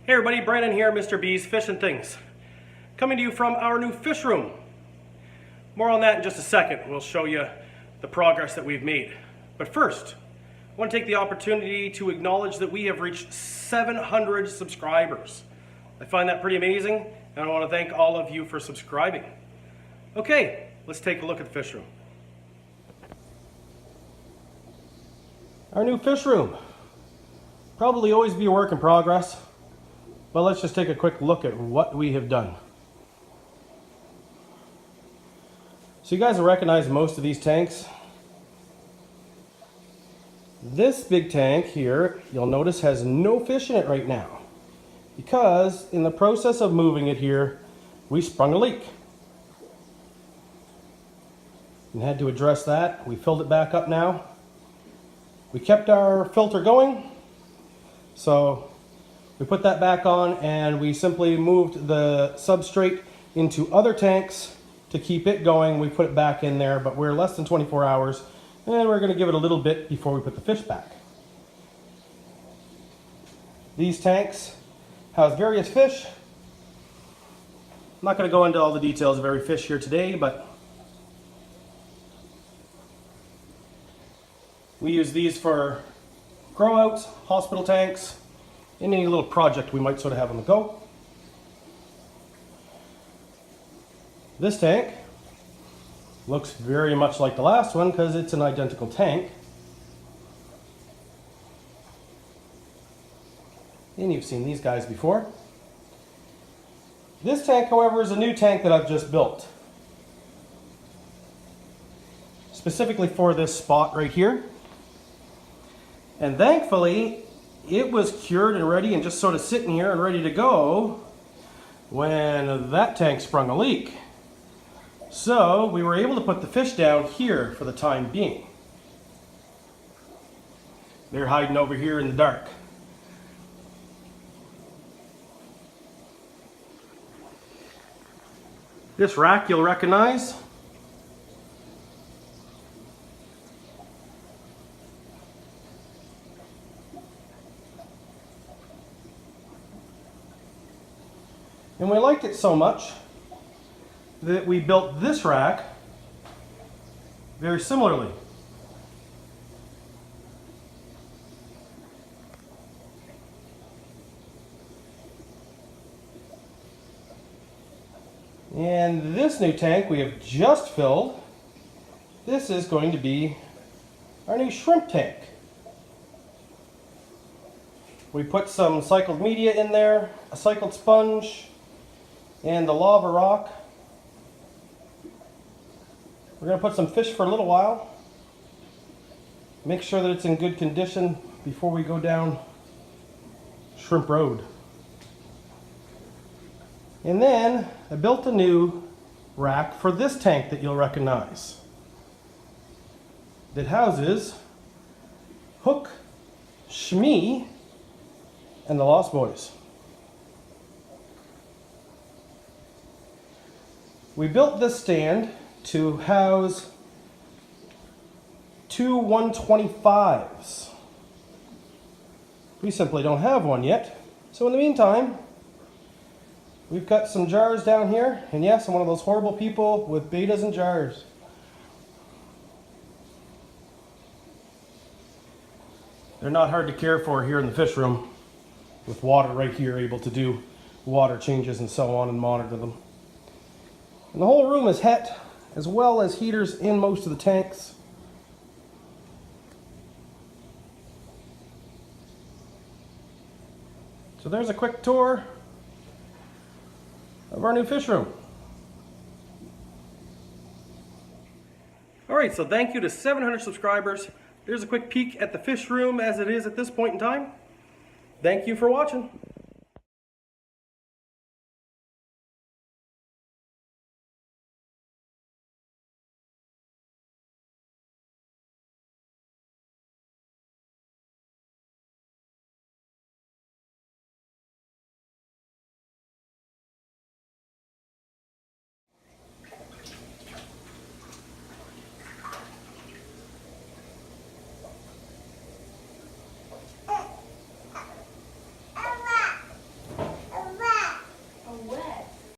Hey everybody, Brandon here, Mr. B's Fish and Things. Coming to you from our new fish room. More on that in just a second. We'll show you the progress that we've made. But first, I want to take the opportunity to acknowledge that we have reached 700 subscribers. I find that pretty amazing, and I want to thank all of you for subscribing. Okay, let's take a look at the fish room. Our new fish room. Probably always be a work in progress. But let's just take a quick look at what we have done. So you guys will recognize most of these tanks. This big tank here, you'll notice, has no fish in it right now, because in the process of moving it here, we sprung a leak. And had to address that. We filled it back up now. We kept our filter going, so we put that back on, and we simply moved the substrate into other tanks to keep it going. We put it back in there, but we're less than 24 hours, and we're going to give it a little bit before we put the fish back. These tanks house various fish. I'm not going to go into all the details of every fish here today, but we use these for grow outs, hospital tanks, any little project we might sort of have on the go. This tank looks very much like the last one because it's an identical tank. And you've seen these guys before. This tank, however, is a new tank that I've just built. Specifically for this spot right here. And thankfully, it was cured and ready and just sort of sitting here and ready to go when that tank sprung a leak. So we were able to put the fish down here for the time being. They're hiding over here in the dark. This rack you'll recognize. And we liked it so much that we built this rack very similarly. And this new tank we have just filled, this is going to be our new shrimp tank. We put some cycled media in there, a cycled sponge, and the lava rock. We're going to put some fish for a little while. Make sure that it's in good condition before we go down Shrimp Road. And then I built a new rack for this tank that you'll recognize. That houses Hook, Shmee, and the Lost Boys. We built this stand to house two 125s. We simply don't have one yet. So in the meantime, we've got some jars down here. And yes, I'm one of those horrible people with betas and jars. They're not hard to care for here in the fish room, with water right here, able to do water changes and so on and monitor them. And the whole room is het, as well as heaters in most of the tanks. So there's a quick tour of our new fish room. Alright, so thank you to 700 subscribers. There's a quick peek at the fish room as it is at this point in time. Thank you for watching.